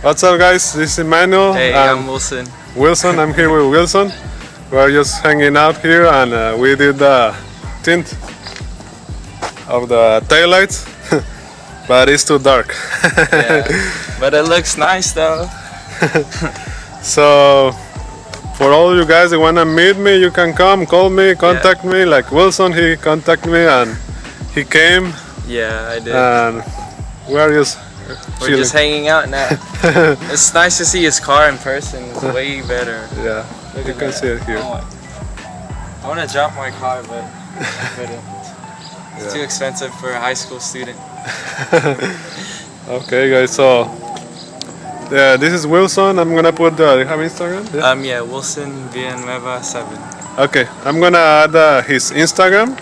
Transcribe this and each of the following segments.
What's up, guys? This is Emmanuel. Hey, I'm Wilson. Wilson. I'm here with Wilson. We're just hanging out here, and we did the tint of the taillights, but it's too dark. Yeah, but it looks nice though. So, for all you guys that wanna meet me, you can come, call me, contact me. Like Wilson, he contacted me and he came. Yeah, I did. And we're just We're just hanging out now. It's nice to see his car in person. It's way better. Yeah, Look you at can that. see it here. I want to drop my car, but I couldn't. It's too expensive for a high school student. Okay, guys. So, yeah, this is Wilson. I'm gonna put the. You have Instagram? Yeah, Wilson Villanueva 7. Okay, I'm gonna add his Instagram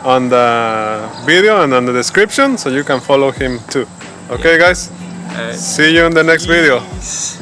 on the video and on the description, so you can follow him too. Okay, guys. Alright. See you in the next video. Peace.